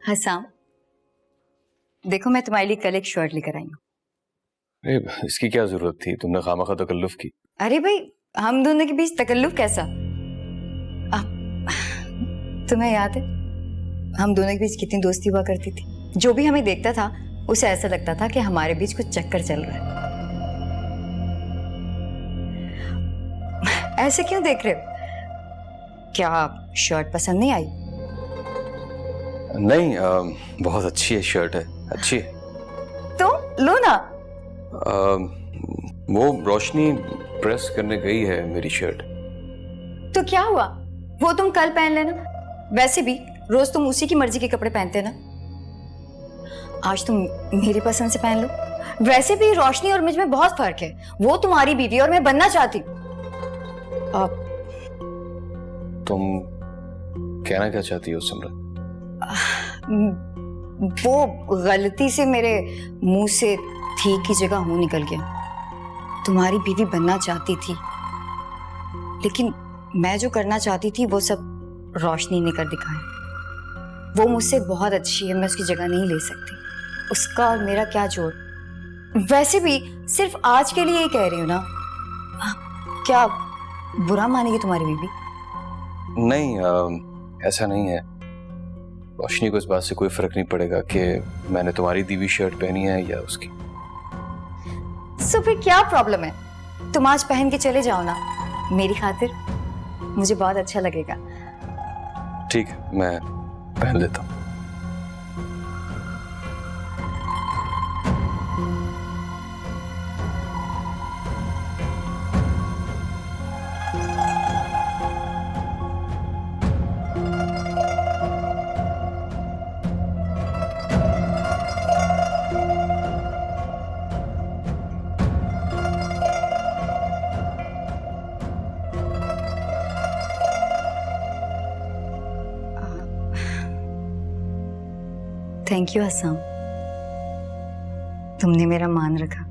हसाम, देखो मैं तुम्हारे लिए कल एक शर्ट लेकर आई हूँ। इसकी क्या जरूरत थी? तुमने खामखा तकल्लुफ की। अरे भाई, हम दोनों के बीच तकल्लुफ कैसा? तुम्हें याद है हम दोनों के बीच कितनी दोस्ती हुआ करती थी? जो भी हमें देखता था उसे ऐसा लगता था कि हमारे बीच कुछ चक्कर चल रहा है। ऐसे क्यों देख रहे हो? क्या शर्ट पसंद नहीं आई? नहीं, बहुत अच्छी है शर्ट, है अच्छी है। तो लो ना। वो रोशनी प्रेस करने गई है मेरी शर्ट। तो क्या हुआ, वो तुम कल पहन लेना। वैसे भी रोज तुम उसी की मर्जी के कपड़े पहनते ना, आज तुम मेरी पसंद से पहन लो। वैसे भी रोशनी और मुझ में बहुत फर्क है। वो तुम्हारी बीवी और मैं बनना चाहती हूँ। तुम कहना क्या चाहती हो सिमरन? वो गलती से मेरे मुंह से थी की जगह हूं निकल गया। तुम्हारी बीवी बनना चाहती थी, लेकिन मैं जो करना चाहती थी वो सब रोशनी ने कर दिखाया। वो मुझसे बहुत अच्छी है, मैं उसकी जगह नहीं ले सकती। उसका और मेरा क्या जोड़? वैसे भी सिर्फ आज के लिए ही कह रही हूँ ना। क्या बुरा मानेगी तुम्हारी बीवी? नहीं, ऐसा नहीं है। रोशनी को इस बात से कोई फर्क नहीं पड़ेगा कि मैंने तुम्हारी दी हुई शर्ट पहनी है या उसकी। सो फिर क्या प्रॉब्लम है? तुम आज पहन के चले जाओ ना मेरी खातिर, मुझे बहुत अच्छा लगेगा। ठीक है, मैं पहन लेता हूँ। थैंक यू हसाम, तुमने मेरा मान रखा।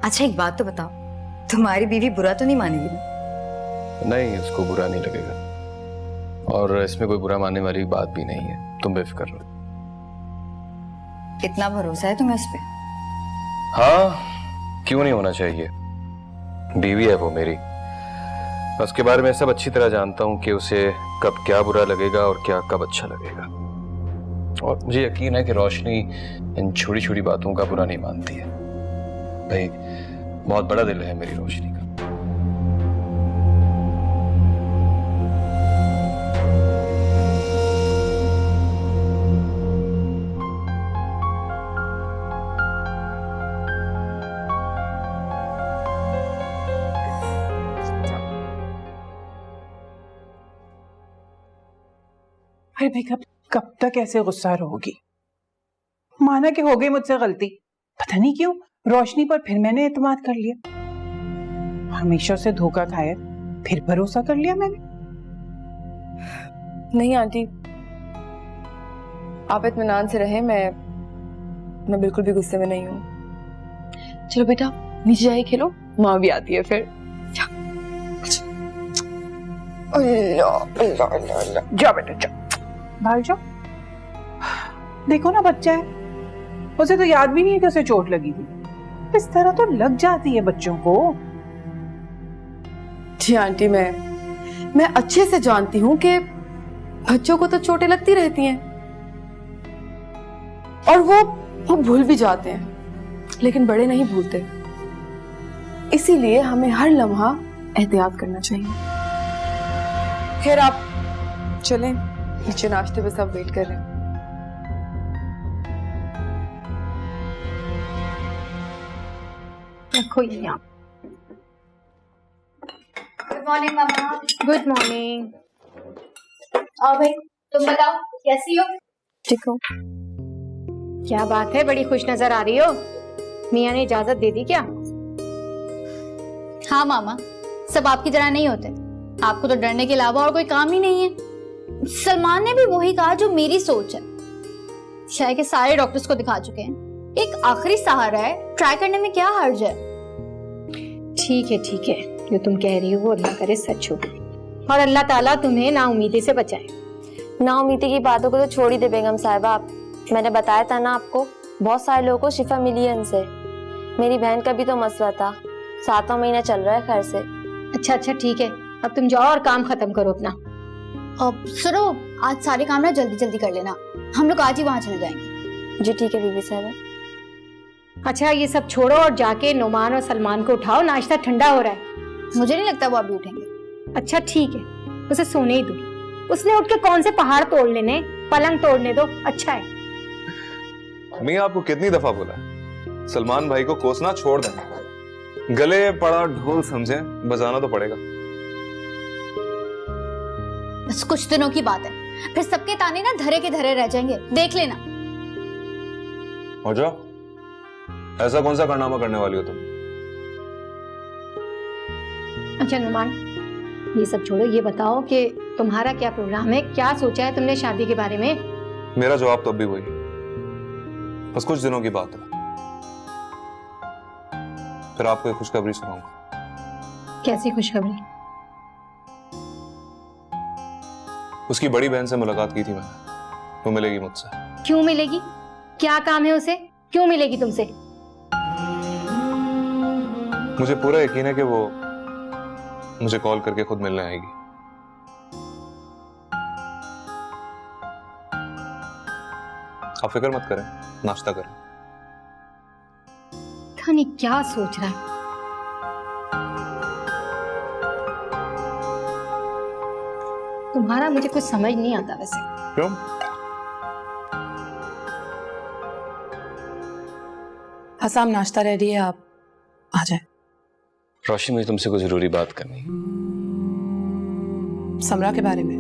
अच्छा एक बात तो बताओ, तुम्हारी बीवी बुरा तो नहीं मानेगी ना? नहीं, उसको बुरा नहीं लगेगा, और इसमें कोई बुरा मानने वाली बात भी नहीं है। तुम बेफिक्र रहो। कितना भरोसा है तुम्हें उस पे? हाँ, क्यों नहीं होना चाहिए? बीवी है वो मेरी। मैं उसके बारे में सब अच्छी तरह जानता हूँ कि उसे कब क्या बुरा लगेगा और क्या कब अच्छा लगेगा। और मुझे यकीन है कि रोशनी इन छोटी छोटी बातों का बुरा नहीं मानती है। भाई, बहुत बड़ा दिल है मेरी रोशनी का। अरे भाई, कब तक ऐसे गुस्सा रहोगी? माना कि हो गई मुझसे गलती, पता नहीं क्यों रोशनी पर फिर मैंने एतमाद कर लिया। हमेशा से धोखा खाया, फिर भरोसा कर लिया मैंने। नहीं आंटी, आप इत्मीनान से रहें। मैं बिल्कुल भी गुस्से में नहीं हूँ। चलो बेटा, नीचे जाइए खेलो, माँ भी आती है फिर। अल्लाह अल्लाह अल्लाह, जा बेटा जा, भाग जाओ। देखो ना, बच्चा है, उसे तो याद भी नहीं है कि उसे चोट लगी थी। इस तरह तो लग जाती है बच्चों को। जी आंटी, मैं अच्छे से जानती हूँ कि बच्चों को तो चोटें लगती रहती हैं और वो भूल भी जाते हैं, लेकिन बड़े नहीं भूलते। इसीलिए हमें हर लम्हा एहतियात करना चाहिए। खैर आप चलें, नीचे नाश्ते पे सब वेट कर रहे हैं। रखो ये यहाँ। गुड मॉर्निंग मामा। Good morning. और भाई तुम बताओ कैसी हो? ठीक हो? क्या बात है, बड़ी खुश नजर आ रही हो। मियाँ ने इजाजत दे दी क्या? हाँ मामा, सब आपकी तरह नहीं होते। आपको तो डरने के अलावा और कोई काम ही नहीं है। सलमान ने भी वही कहा जो मेरी सोच है। शायद के सारे डॉक्टर्स को दिखा चुके हैं, एक आखिरी सहारा है, ट्राई करने में क्या हर्ज है। ठीक है, जो तुम कह रही हो वो अल्लाह करे सच हो, और अल्लाह ताला तुम्हें नाउमीदी से बचाए। नाउमीदी की बातों को तो छोड़ ही दे बेगम साहिबा। मैंने बताया था ना आपको, बहुत सारे लोगों को शिफा मिली है इनसे। मेरी बहन का भी तो मसला था, 7वां महीना चल रहा है खैर से। अच्छा अच्छा ठीक है, अब तुम जाओ और काम खत्म करो अपना। अब सुनो, आज सारे काम ना जल्दी जल्दी कर लेना, हम लोग आज ही वहां चले जाएंगे। जी ठीक है बीबी साहिबा। अच्छा ये सब छोड़ो और जाके नुमान और सलमान को उठाओ, नाश्ता ठंडा हो रहा है। मुझे नहीं लगता वो अभी उठेंगे। अच्छा ठीक है, उसे सोने ही दो, उसने उठ के कौन से पहाड़ तोड़ लेने, पलंग तोड़ने दो, अच्छा है। मैं आपको कितनी दफा बोला है, सलमान भाई को कोसना छोड़ दें। गले पड़ा ढोल समझे, बजाना तो पड़ेगा। बस कुछ दिनों की बात है, फिर सबके ताने ना धरे के धरे रह जाएंगे, देख लेना। हो जाओ, ऐसा कौन सा कारनामा करने वाली हो तुम? अच्छा नुमान, ये सब छोड़ो, ये बताओ कि तुम्हारा क्या प्रोग्राम है, क्या सोचा है तुमने शादी के बारे में? मेरा जवाब तो अब भी वही, बस कुछ दिनों की बात है, फिर आपको एक खुशखबरी सुनाऊंगा। कैसी खुशखबरी? उसकी बड़ी बहन से मुलाकात की थी मैंने, वो मिलेगी मुझसे। क्यों मिलेगी? क्या काम है उसे, क्यों मिलेगी तुमसे? मुझे पूरा यकीन है कि वो मुझे कॉल करके खुद मिलने आएगी। आप फिक्र मत करें, नाश्ता करें। पता नहीं क्या सोच रहा है। तुम्हारा मुझे कुछ समझ नहीं आता वैसे। क्यों? हसाम नाश्ता रेडी है, आप आ जाए। रोशनी, मुझे तुमसे कुछ जरूरी बात करनी है। समरा के बारे में?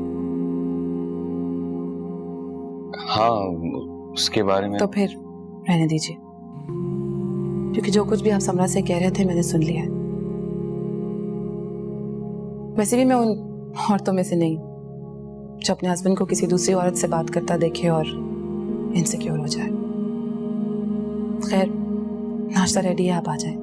हाँ, उसके बारे में। तो फिर रहने दीजिए, क्योंकि जो कुछ भी आप समरा से कह रहे थे मैंने सुन लिया है। वैसे भी मैं उन औरतों में से नहीं जो अपने हस्बैंड को किसी दूसरी औरत से बात करता देखे और इनसिक्योर हो जाए। खैर, नाश्ता रेडी है, आप आ जाए।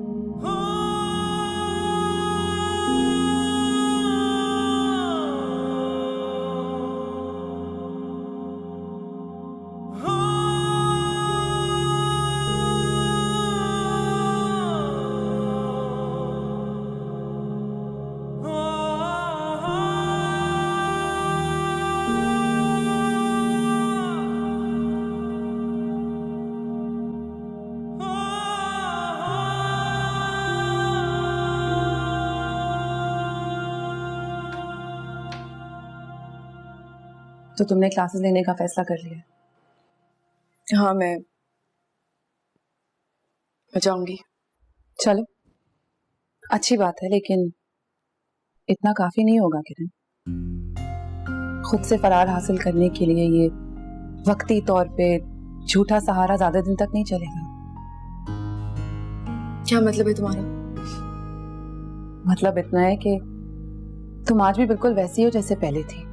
तो तुमने क्लासेस लेने का फैसला कर लिया? हाँ, मैं जाऊंगी। चलो, अच्छी बात है, लेकिन इतना काफी नहीं होगा किरण। खुद से फरार हासिल करने के लिए ये वक्ती तौर पे झूठा सहारा ज्यादा दिन तक नहीं चलेगा। क्या मतलब है तुम्हारा? मतलब इतना है कि तुम आज भी बिल्कुल वैसी हो जैसे पहले थी।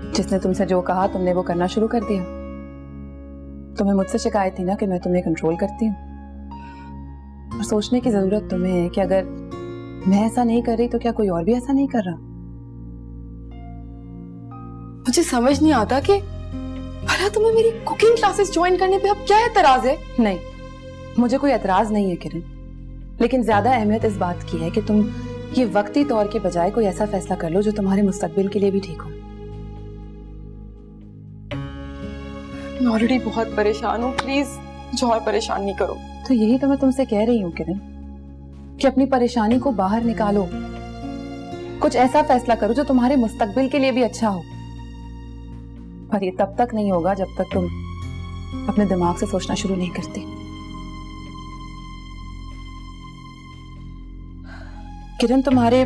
जिसने तुमसे जो कहा तुमने वो करना शुरू कर दिया। तुम्हें मुझसे शिकायत थी ना कि मैं तुम्हें कंट्रोल करती हूँ। और सोचने की जरूरत तुम्हें है कि अगर मैं ऐसा नहीं कर रही तो क्या कोई और भी ऐसा नहीं कर रहा? मुझे समझ नहीं आता कि भला तुम्हें मेरी कुकिंग क्लासेस ज्वाइन करने पे अब क्या एतराज है? नहीं, मुझे कोई एतराज नहीं है किरण, लेकिन ज्यादा अहमियत इस बात की है कि तुम ये वक्ती तौर के बजाय कोई ऐसा फैसला कर लो जो तुम्हारे मुस्तकबिल के लिए भी ठीक हो। मैं ऑलरेडी बहुत परेशान हूँ, प्लीज मुझे और परेशान नहीं करो। तो यही तो मैं तुमसे कह रही हूँ किरण, कि अपनी परेशानी को बाहर निकालो, कुछ ऐसा फैसला करो जो तुम्हारे मुस्तकबिल के लिए भी अच्छा हो। पर ये तब तक नहीं होगा जब तक तुम अपने दिमाग से सोचना शुरू नहीं करती। किरण, तुम्हारे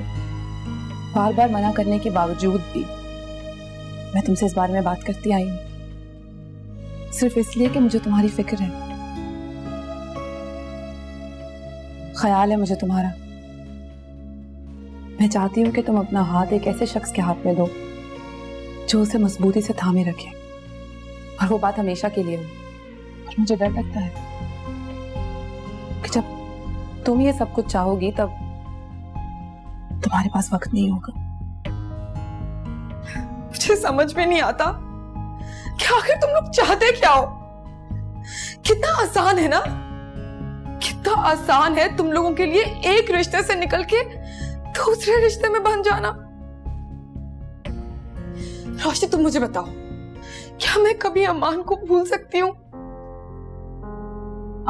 बार बार मना करने के बावजूद भी मैं तुमसे इस बारे में बात करती आई हूँ, सिर्फ इसलिए कि मुझे तुम्हारी फिक्र है, ख्याल है मुझे तुम्हारा। मैं चाहती हूँ कि तुम अपना हाथ एक ऐसे शख्स के हाथ में दो जो उसे मजबूती से थामे रखे, और वो बात हमेशा के लिए हो। और मुझे डर लगता है कि जब तुम ये सब कुछ चाहोगी तब तुम्हारे पास वक्त नहीं होगा। मुझे समझ में नहीं आता कि आखिर तुम लोग चाहते क्या हो? कितना आसान है ना, कितना आसान है तुम लोगों के लिए एक रिश्ते से निकल के दूसरे रिश्ते में बन जाना। रोशनी तुम मुझे बताओ, क्या मैं कभी अमान को भूल सकती हूँ?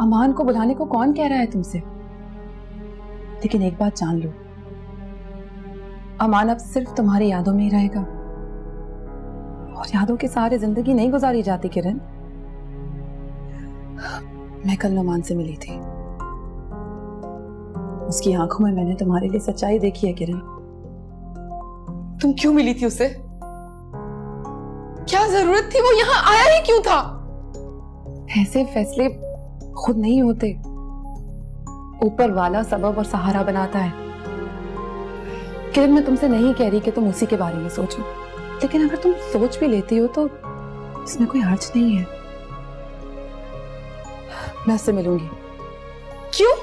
अमान को बुलाने को कौन कह रहा है तुमसे? लेकिन एक बात जान लो, अमान अब सिर्फ तुम्हारी यादों में ही रहेगा, और यादों के सहारे जिंदगी नहीं गुजारी जाती किरण। मैं कल अमान से मिली थी, उसकी आंखों में मैंने तुम्हारे लिए सच्चाई देखी है किरण। तुम क्यों मिली थी उसे? क्या जरूरत थी? वो यहाँ आया ही क्यों था? ऐसे फैसले खुद नहीं होते, ऊपर वाला सबब और सहारा बनाता है। किरण, मैं तुमसे नहीं कह रही कि तुम उसी के बारे में सोचो, लेकिन अगर तुम सोच भी लेती हो तो इसमें कोई हर्ज नहीं है। मैं उससे मिलूंगी। क्यों?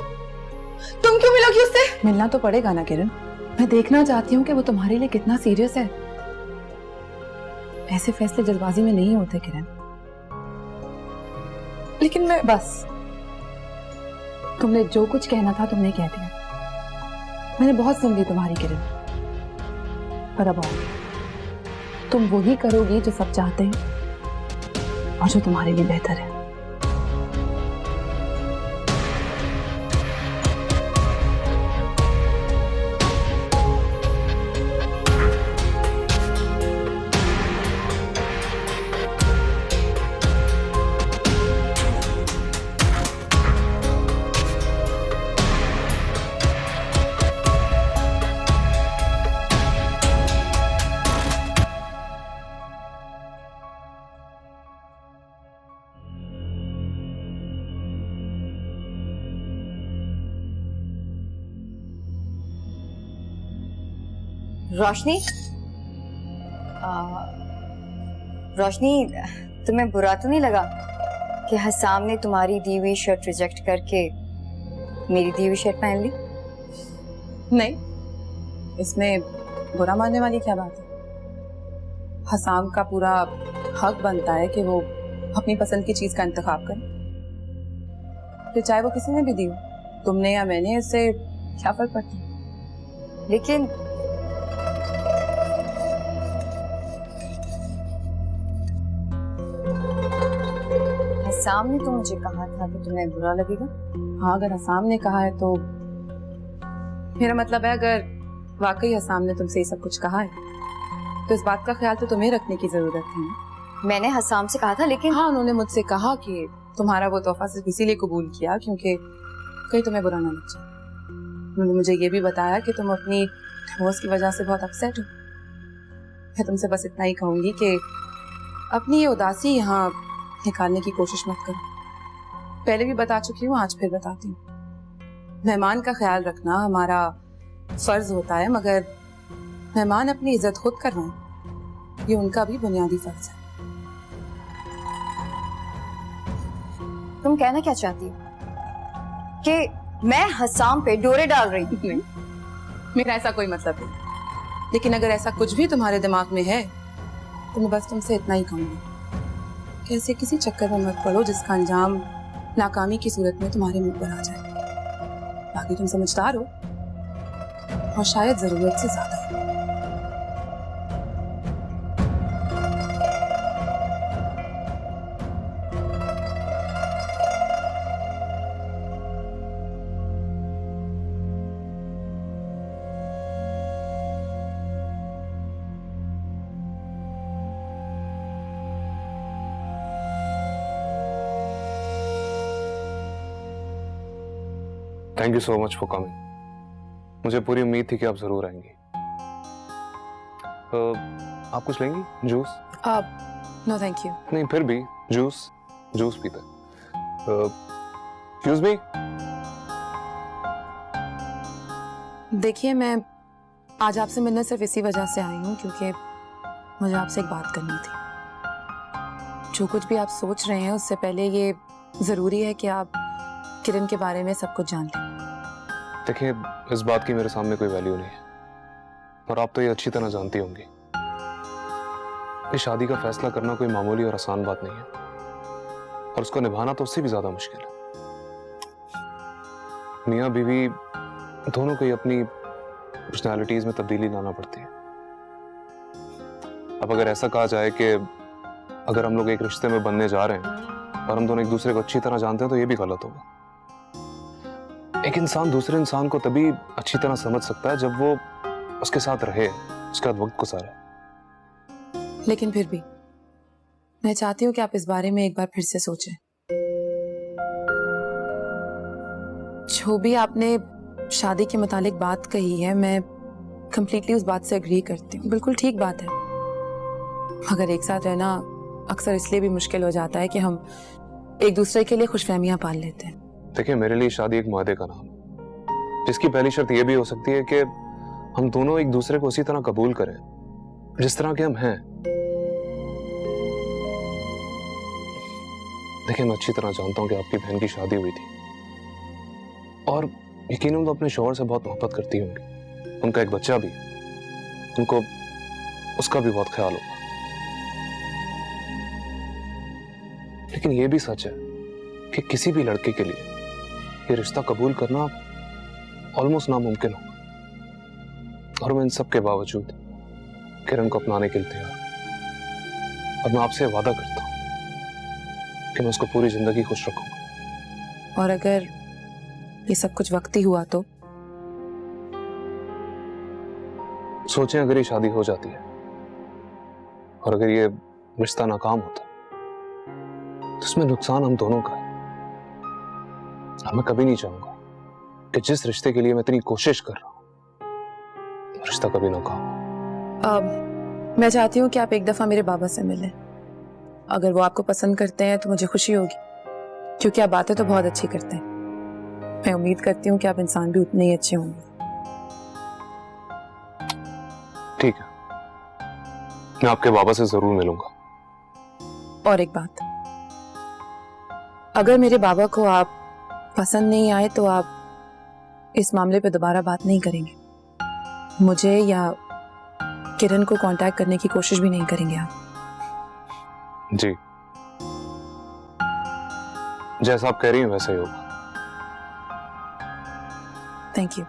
तुम क्यों मिलोगी उससे? मिलना तो पड़ेगा ना किरण, मैं देखना चाहती हूँ कि वो तुम्हारे लिए कितना सीरियस है। ऐसे फैसले जल्दबाजी में नहीं होते किरण। लेकिन मैं बस, तुमने जो कुछ कहना था तुमने कह दिया। मैंने बहुत सुन ली तुम्हारी किरण, पर अब आओ, तुम वही करोगी जो सब चाहते हैं और जो तुम्हारे लिए बेहतर है। रोशनी, रोशनी, तुम्हें बुरा तो नहीं लगा कि हसाम ने तुम्हारी दी हुई शर्ट रिजेक्ट करके मेरी दी हुई शर्ट पहन ली? नहीं, इसमें बुरा मानने वाली क्या बात है? हसाम का पूरा हक बनता है कि वो अपनी पसंद की चीज का इंतखाब करे, फिर चाहे वो किसी ने भी दी हो, तुमने या मैंने, इससे क्या फर्क पड़ता है? लेकिन हसाम ने तो मुझे कहा था कि तुम्हें बुरा लगेगा। हाँ, अगर हसाम ने कहा है तो मेरा मतलब है, अगर वाकई हसाम ने तुमसे ये सब कुछ कहा है तो इस बात का ख्याल तो तुम्हें रखने की जरूरत है ना। मैंने हसाम से कहा था, लेकिन हाँ, उन्होंने मुझसे कहा कि तुम्हारा वो तोहफा सिर्फ इसीलिए कबूल किया क्योंकि कहीं तुम्हें बुरा ना लग जाए। उन्होंने मुझे ये भी बताया कि तुम अपनी डिवोर्स की वजह से बहुत अपसेट हो। मैं तुमसे बस इतना ही कहूंगी कि अपनी ये उदासी यहाँ निकालने की कोशिश मत करो। पहले भी बता चुकी हूँ, आज फिर बताती हूँ। मेहमान का ख्याल रखना हमारा फर्ज होता है, मगर मेहमान अपनी इज्जत खुद करवाएं, ये उनका भी बुनियादी फर्ज है। तुम कहना क्या चाहती हो? कि मैं हसाम पे डोरे डाल रही हूँ? मेरा ऐसा कोई मतलब नहीं, लेकिन अगर ऐसा कुछ भी तुम्हारे दिमाग में है तो मैं बस तुमसे इतना ही कहूंगी कि ऐसे किसी चक्कर में मत पड़ो जिसका अंजाम नाकामी की सूरत में तुम्हारे मुंह पर आ जाए। बाकी तुम समझदार हो और शायद जरूरत से ज्यादा। Thank you so much for coming. मुझे पूरी उम्मीद थी कि आप जरूर आएंगी। आप कुछ लेंगी? जूस? No thank you. नहीं, फिर भी जूस पीते। Excuse me. देखिए, मैं आज आपसे मिलने सिर्फ इसी वजह से आई हूँ क्योंकि मुझे आपसे एक बात करनी थी। जो कुछ भी आप सोच रहे हैं उससे पहले ये जरूरी है कि आप किरण के बारे में सब कुछ जान लें। देखिए, इस बात की मेरे सामने कोई वैल्यू नहीं है और आप तो ये अच्छी तरह जानती होंगी। इस शादी का फैसला करना कोई मामूली और आसान बात नहीं है, और उसको निभाना तो उससे भी ज्यादा मुश्किल है। मियाँ बीवी दोनों को ही अपनी पर्सनालिटीज में तब्दीली लाना पड़ती है। अब अगर ऐसा कहा जाए कि अगर हम लोग एक रिश्ते में बनने जा रहे हैं और हम दोनों एक दूसरे को अच्छी तरह जानते हैं, तो ये भी गलत होगा। एक इंसान दूसरे इंसान को तभी अच्छी तरह समझ सकता है जब वो उसके साथ रहे, उसके साथ वक्त गुजारे। लेकिन फिर भी मैं चाहती हूँ कि आप इस बारे में एक बार फिर से सोचें। जो भी आपने शादी के मुतालिक बात कही है, मैं कंप्लीटली उस बात से एग्री करती हूँ, बिल्कुल ठीक बात है। मगर एक साथ रहना अक्सर इसलिए भी मुश्किल हो जाता है कि हम एक दूसरे के लिए खुशफहमियां पाल लेते हैं। देखिए, मेरे लिए शादी एक मुआहदे का नाम है, जिसकी पहली शर्त यह भी हो सकती है कि हम दोनों एक दूसरे को उसी तरह कबूल करें जिस तरह के हम हैं। देखिए, मैं अच्छी तरह जानता हूं कि आपकी बहन की शादी हुई थी और यकीनन वो अपने शौहर से बहुत मोहब्बत करती होंगी। उनका एक बच्चा भी, उनको उसका भी बहुत ख्याल होगा। लेकिन यह भी सच है कि किसी भी लड़के के लिए ये रिश्ता कबूल करना ऑलमोस्ट नामुमकिन होगा। और मैं इन सब के बावजूद किरण को अपनाने के लिए तैयार हूं, और मैं आपसे वादा करता हूं कि मैं उसको पूरी जिंदगी खुश रखूंगा। और अगर ये सब कुछ वक्ती हुआ तो? सोचें, अगर ये शादी हो जाती है और अगर ये रिश्ता नाकाम होता तो इसमें नुकसान हम दोनों का है। मैं कभी नहीं चाहूंगा कि जिस रिश्ते के लिए मैं इतनी कोशिश कर रहा हूं, रिश्ता कभी नाकाम हो। मैं चाहती हूँ कि आप एक दफा मेरे बाबा से मिलें। अगर वो आपको पसंद करते हैं तो मुझे खुशी होगी, क्योंकि आप बातें तो बहुत अच्छी करते हैं। मैं उम्मीद करती हूँ कि आप इंसान भी उतने ही अच्छे होंगे। ठीक है, मैं आपके बाबा से जरूर मिलूंगा। और एक बात, अगर मेरे बाबा को आप पसंद नहीं आए तो आप इस मामले पे दोबारा बात नहीं करेंगे, मुझे या किरण को कांटेक्ट करने की कोशिश भी नहीं करेंगे आप? जी, जैसा आप कह रही हैं वैसा ही होगा। Thank you.